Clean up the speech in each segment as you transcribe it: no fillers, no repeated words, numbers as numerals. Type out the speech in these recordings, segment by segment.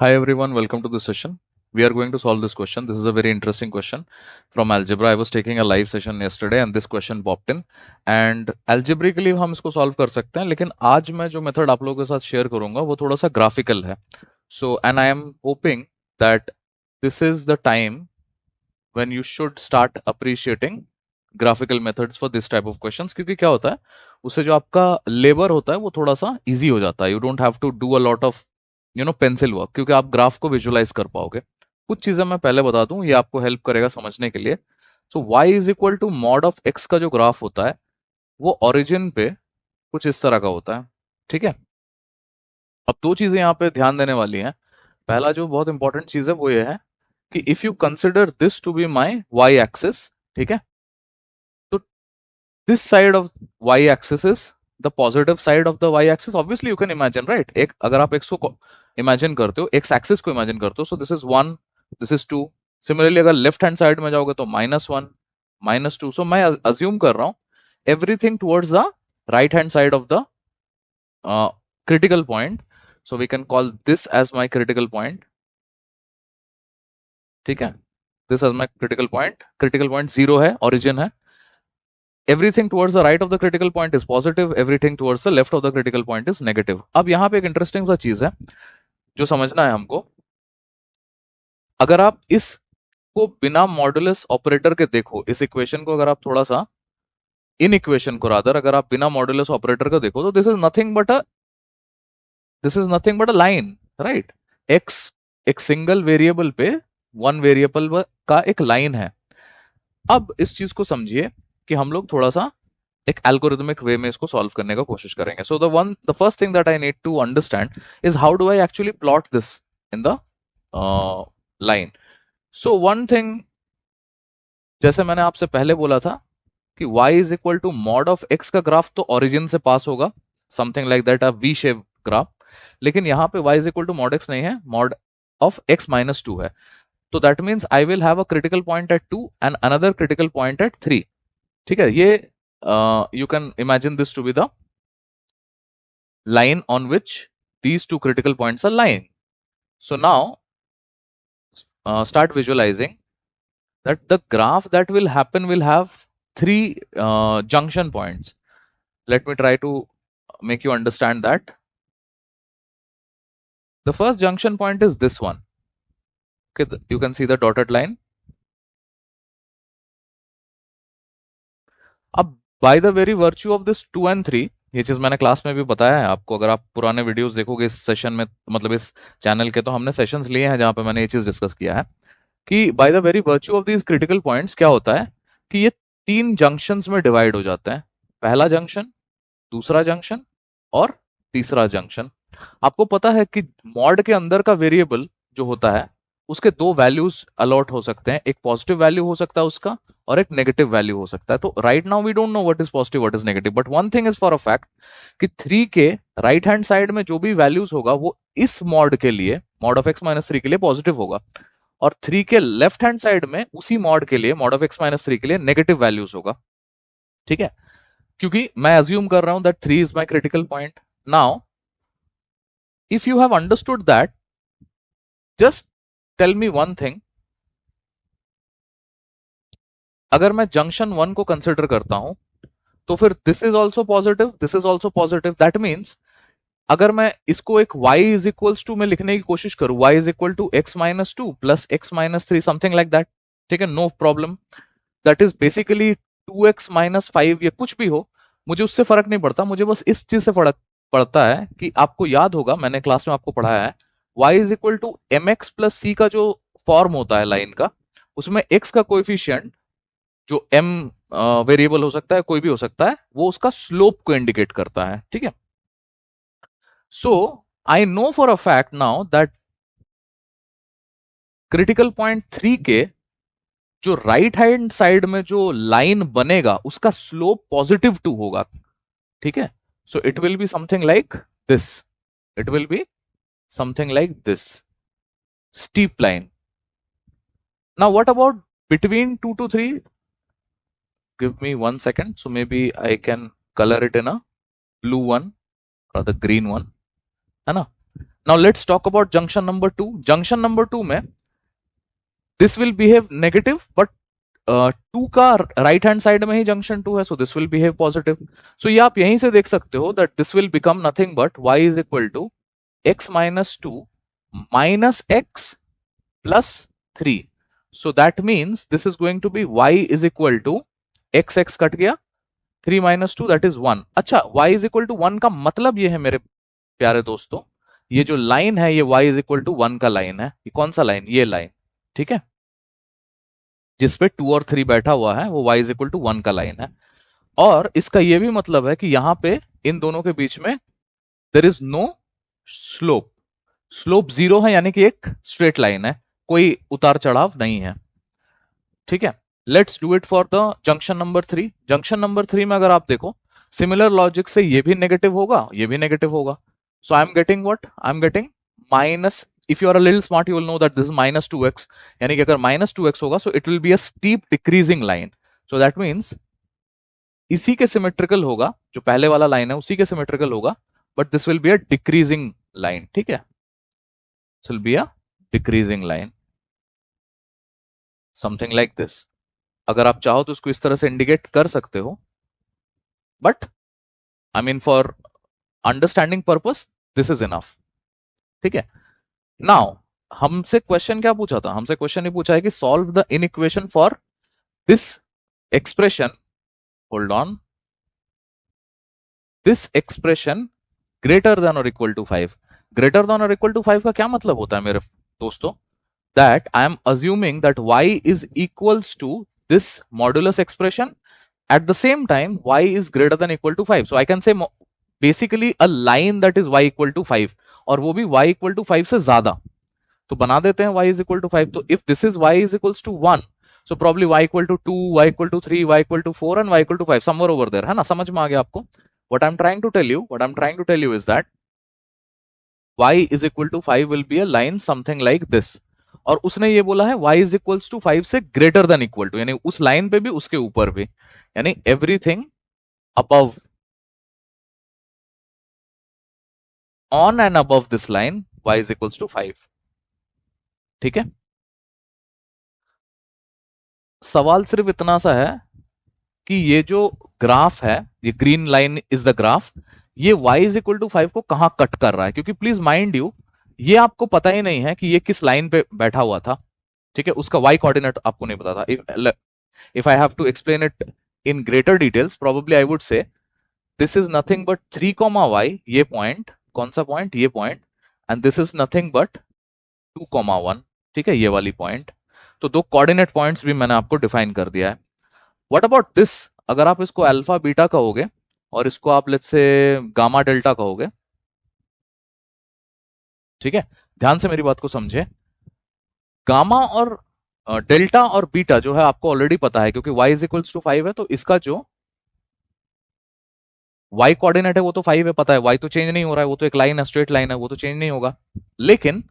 Hi everyone, welcome to this session. We are going to solve this question. This is a very interesting question from algebra. I was taking a live session yesterday and this question popped in. And algebraically हम इसको solve कर सकते हैं, लेकिन आज मैं जो method आप लोगों के साथ शेयर करूंगा वो थोड़ा सा ग्राफिकल है. So, and I am hoping that this is the time when you should start appreciating graphical methods for this type of questions. क्योंकि क्या होता है, उससे जो आपका लेबर होता है वो थोड़ा सा इजी हो जाता है. You don't have to do a lot of pencil work, क्योंकि आप ग्राफ को विजुअलाइज कर पाओगे. कुछ चीजें मैं पहले बता दूं, ये आपको हेल्प करेगा समझने के लिए. So y is equal to mod of x का जो ग्राफ होता है वो ओरिजिन पे कुछ इस तरह का होता है. ठीक है. अब दो चीजें यहाँ पे ध्यान देने वाली हैं. पहला जो बहुत इंपॉर्टेंट चीज है वो ये है कि if you consider this to be my y axis, ठीक है, तो this side of y axis is the positive side of the y axis. Obviously you can imagine, right? एक अगर आप x को imagine करते हो, x axis को imagine करते हो, so this is 1, this is 2. Similarly अगर left hand side में जाओगे तो -1, -2. So मैं assume कर रहा हूँ everything towards the right hand side of the critical point. So we can call this as my critical point. ठीक है, this as my critical point. Critical point 0 है, origin है. Everything towards the right of the critical point is positive, everything towards the left of the critical point is negative. अब यहाँ पे एक interesting सा चीज है जो समझना है हमको. अगर आप इसको बिना मॉडुलस ऑपरेटर के देखो, इस इक्वेशन को अगर आप थोड़ा सा, इन इक्वेशन को रादर अगर आप बिना मॉडुलस ऑपरेटर का देखो तो this is nothing but a line, right? X एक सिंगल वेरिएबल पे वन वेरिएबल का एक लाइन है. अब इस चीज को समझिए कि हम लोग थोड़ा सा एक एल्गोरिथमिक वे में इसको सॉल्व करने का कोशिश करेंगे. So the first thing that I need to understand is how do I actually plot this in the line. So one thing, जैसे मैंने आपसे पहले बोला था कि y is equal to mod of x का ग्राफ तो ओरिजिन से पास होगा, something like that, a V shape graph. लेकिन यहाँ पे y is equal to mod x नहीं है, मॉड ऑफ x माइनस 2 है. तो that means I will have a critical point at 2 and another critical point at 3. ठीक है, ये you can imagine this to be the line on which these two critical points are lying. So now start visualizing that the graph that will happen will have three junction points. Let me try to make you understand that. The first junction point is this one. Okay, you can see the dotted line. अब by the very virtue of this 2 and 3, ये चीज मैंने class में भी बताया है आपको. अगर आप पुराने वीडियोस देखोगे इस सेशन में, मतलब इस चैनल के, तो हमने सेशंस लिए हैं जहां पे मैंने ये चीज डिस्कस किया है कि by the very virtue of these critical points क्या होता है कि ये तीन जंक्शंस में डिवाइड हो जाते हैं. पहला जंक्शन, दूसरा जंक्शन और तीसरा जंक्शन. आपको पता है कि मॉड के अंदर का वेरिएबल जो होता है उसके दो वैल्यूज अलॉट हो सकते हैं. एक पॉजिटिव वैल्यू हो सकता है उसका और एक नेगेटिव वैल्यू हो सकता है. तो right now we don't know what is positive what is negative, but one thing is for a fact कि 3 के राइट हैंड साइड में जो भी वैल्यूज होगा वो इस मॉड के लिए, मॉड ऑफ x माइनस 3 के लिए पॉजिटिव होगा, और 3 के लेफ्ट हैंड साइड में उसी मॉड के लिए, मॉड ऑफ x माइनस 3 के लिए नेगेटिव वैल्यूज होगा. ठीक है, क्योंकि मैं अज्यूम कर रहा हूं that 3 is my critical point. Now if you have understood that, just tell me one thing. अगर मैं जंक्शन 1 को कंसिडर करता हूं तो फिर this is also positive, this is also positive. That means अगर मैं इसको एक y इज इक्वल्स टू में लिखने की कोशिश करूं, y is equal to x minus 2 plus x minus 3, something like that. ठीक है, no problem. That is basically 2x minus 5 या कुछ भी हो, मुझे उससे फर्क नहीं पड़ता. मुझे बस इस चीज से फर्क पड़ता है कि आपको याद होगा, मैंने क्लास में आपको पढ़ाया है, y is equal to mx plus c का जो फॉर्म होता है लाइन का, उसमें x का कोएफिशिएंट जो m वेरिएबल हो सकता है, कोई भी हो सकता है, वो उसका स्लोप को इंडिकेट करता है. ठीक है. So I know for a fact now that critical point 3 के जो राइट हैंड साइड में जो लाइन बनेगा उसका स्लोप पॉजिटिव 2 होगा. ठीक है, सो it will be something like this, it will be something like this steep line. Now what about between 2 to 3? Give me 1 second, so maybe I can color it in a blue one or the green one, है ना. Now let's talk about junction number 2. Junction number 2 में this will behave negative, but 2 का right hand side में ही junction 2 है, so this will behave positive. So ये आप यहीं से देख सकते हो that this will become nothing but y is equal to x minus 2 minus x plus 3. So that means this is going to be y is equal to x cut गया, 3 minus 2 that is 1. अच्छा, y is equal to 1 का मतलब ये है मेरे प्यारे दोस्तों, ये जो लाइन है ये y इज इक्वल टू 1 का लाइन है. ये कौन सा लाइन? ये लाइन, ठीक है, जिसपे 2 और 3 बैठा हुआ है वो y इज इक्वल टू 1 का लाइन है. और इसका ये भी मतलब है कि यहां पे इन दोनों के बीच में there is no slope. Slope 0 है, यानी कि एक स्ट्रेट लाइन है, कोई उतार चढ़ाव नहीं है. ठीक है, let's do it for the junction number 3. Junction number 3 में अगर आप देखो सिमिलर लॉजिक से ये भी नेगेटिव होगा, ये भी नेगेटिव होगा. So I am getting what? I am getting minus. If you are a little smart you will know that this is minus 2x, यानी कि अगर माइनस 2x होगा so it will be a steep decreasing line. So that means इसी के symmetrical होगा, जो पहले वाला लाइन है उसी के सिमेट्रिकल होगा, but this will be a decreasing line. ठीक है, this will be a decreasing line, something like this. अगर आप चाहो तो उसको इस तरह से इंडिकेट कर सकते हो, but I mean for understanding purpose this is enough. ठीक है, नाउ हमसे क्वेश्चन क्या पूछा था? हमसे क्वेश्चन ये पूछा है कि solve the inequation for this expression, hold on, this expression greater than और इक्वल टू 5. ग्रेटर देन और इक्वल टू 5 का क्या मतलब होता है मेरे दोस्तों? That I am assuming that y is equals to this modulus expression, at the same time y is greater than equal to 5. So I can say basically a line that is y equal to 5, और वो भी y equal to 5 से ज्यादा. तो बना देते हैं y is equal to 5. तो if this is y is equals to 1, so probably y equal to 2, y equal to 3, y equal to 4 and y equal to 5, somewhere over there, है ना? समझ में आ गया आपको? what I'm trying to tell you is that y is equal to 5 will be a line something like this. और उसने ये बोला है y is equals to 5 से greater than equal to, यानी उस लाइन पे भी उसके ऊपर भी, यानी everything above, on and above this line y is equals to 5. ठीक है, सवाल सिर्फ इतना सा है कि ये जो ग्राफ है, ये green line is the graph, ये y इज इक्वल टू 5 को कहां कट कर रहा है? क्योंकि प्लीज माइंड यू, ये आपको पता ही नहीं है कि ये किस लाइन पे बैठा हुआ था. ठीक है, उसका y कोऑर्डिनेट आपको नहीं पता था. If I have to explain it in greater details, probably I would say this is nothing but 3, y, ये पॉइंट, कौन सा पॉइंट? ये point. And this is nothing but 2, 1. ठीक है, ये वाली पॉइंट. तो दो कोऑर्डिनेट पॉइंट्स भी मैंने आपको डिफाइन कर दिया है. What about this? अगर आप इसको अल्फा बीटा कहोगे और इसको आप लेट्स से गामा डेल्टा कहोगे, ठीक है, ध्यान से मेरी बात को समझे. गामा और डेल्टा और बीटा जो है आपको ऑलरेडी पता है, क्योंकि y इज इक्वल्स टू 5 है, तो इसका जो y कोऑर्डिनेट है वो तो 5 है, पता है. y तो चेंज नहीं हो रहा है, वो तो एक लाइन है, स्ट्रेट लाइन है, वो तो चेंज नहीं होगा. लेकिन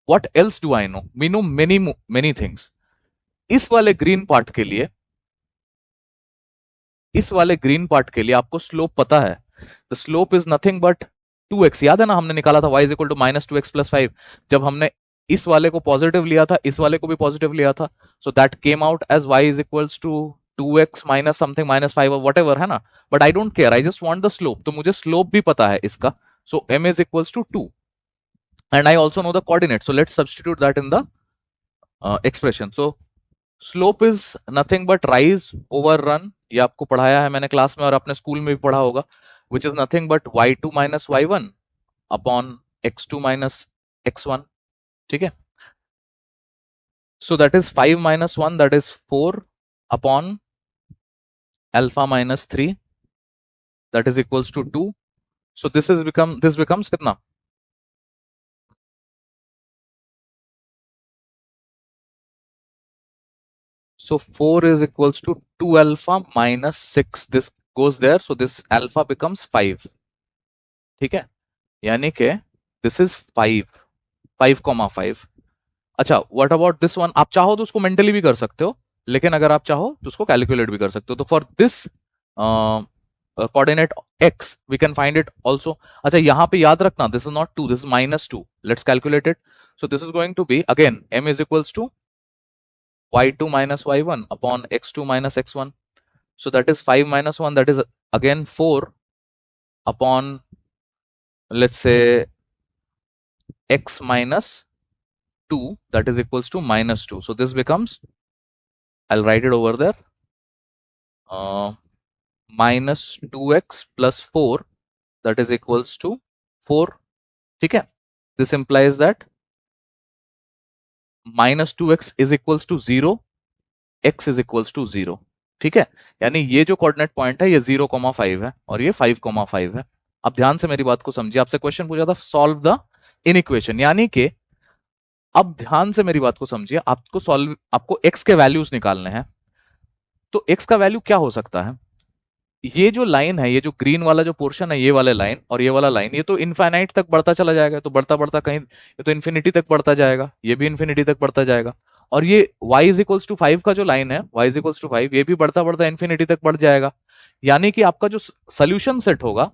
what else do I know? We know many many things. इस वाले ग्रीन पार्ट के लिए, इस वाले ग्रीन पार्ट के लिए आपको स्लोप पता है. The slope is nothing but 2x. याद है ना, हमने निकाला था y is equal to minus 2x plus 5. जब हमने इस वाले को पॉजिटिव लिया था, इस वाले को भी पॉजिटिव लिया था, so that came out as y is equals to 2x minus something minus 5 और वट एवर, है ना. But I don't care, I just want the slope. तो मुझे स्लोप भी पता है इसका. So m is equals to 2 and I also know the coordinate. So let's substitute that in the expression. So slope is nothing but rise over run. ये आपको पढ़ाया है मैंने क्लास में और अपने स्कूल में भी पढ़ा होगा. Which is nothing but y2 minus y1 upon x2 minus x1. ठीक है, so that is 5 minus 1, that is 4 upon alpha minus 3, that is equals to 2. So this becomes कितना? So 4 is equals to 2 alpha minus 6. This goes there. So this alpha becomes 5. ठीक है, यानी कि this is 5, 5,5. अच्छा, what about this one? आप चाहो तो उसको मेंटली भी कर सकते हो, लेकिन अगर आप चाहो तो उसको कैलकुलेट भी कर सकते हो. तो for this coordinate x, we can find it also. अच्छा, यहाँ पे याद रखना, this is not 2, this is -2. Let's calculate it. So this is going to be again m is equals to y2 minus y1 upon x2 minus x1. So that is 5 minus 1, that is again 4 upon, let's say, x minus 2, that is equals to -2. So this becomes, I'll write it over there, minus 2x plus 4, that is equals to 4. ठीक है, this implies that minus 2x is equals to 0, x is equals to 0. ठीक है, यानी ये जो coordinate point है ये 0,5 है और ये 5,5 है. अब ध्यान से मेरी बात को समझिए, आपसे क्वेश्चन पूछा था सॉल्व द इनइक्वेशन, यानी कि अब ध्यान से मेरी बात को समझिए, आपको x के वैल्यूज निकालने हैं. तो x का वैल्यू क्या हो सकता है? ये जो लाइन है, ये जो ग्रीन वाला जो पोर्शन है, ये वाला लाइन और ये वाला लाइन, ये तो इनफाइनाइट तक बढ़ता चला जाएगा. तो बढ़ता बढ़ता कहीं ये तो इन्फिनिटी तक बढ़ता जाएगा, ये भी इन्फिनिटी तक बढ़ता जाएगा. और ये y इज इक्वल्स टू 5 का जो लाइन है, y इज इक्वल्स टू 5, ये भी बढ़ता बढ़ता इन्फिनिटी तक बढ़ जाएगा. यानी कि आपका जो सोल्यूशन सेट होगा,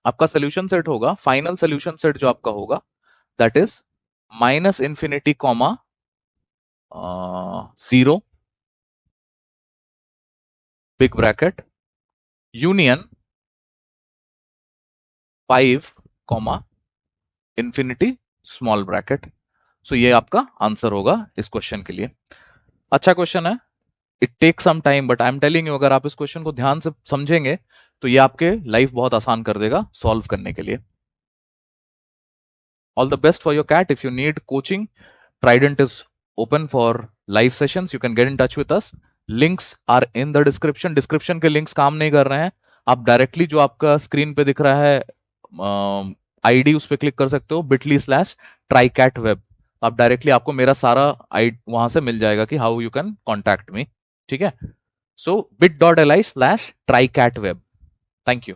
आपका सोल्यूशन सेट होगा, फाइनल सोल्यूशन सेट जो आपका होगा, that is minus infinity comma 0 big bracket union 5 comma infinity small bracket. So ये आपका आंसर होगा इस क्वेश्चन के लिए. अच्छा क्वेश्चन है, it take some time, but I am telling you, अगर आप इस क्वेश्चन को ध्यान से समझेंगे तो ये आपके लाइफ बहुत आसान कर देगा सॉल्व करने के लिए. All the best for your CAT. If you need coaching, Trident is open for live sessions. You can get in touch with us. Links are in the description. Description के links काम नहीं कर रहे हैं, आप डायरेक्टली जो आपका screen पे दिख रहा है आईडी, उस पर क्लिक कर सकते हो, bit.ly/trycatweb. आप डायरेक्टली, आपको मेरा सारा वहां से मिल जाएगा कि how you can contact me. ठीक है, सो bit.ly/trycatweb. Thank you.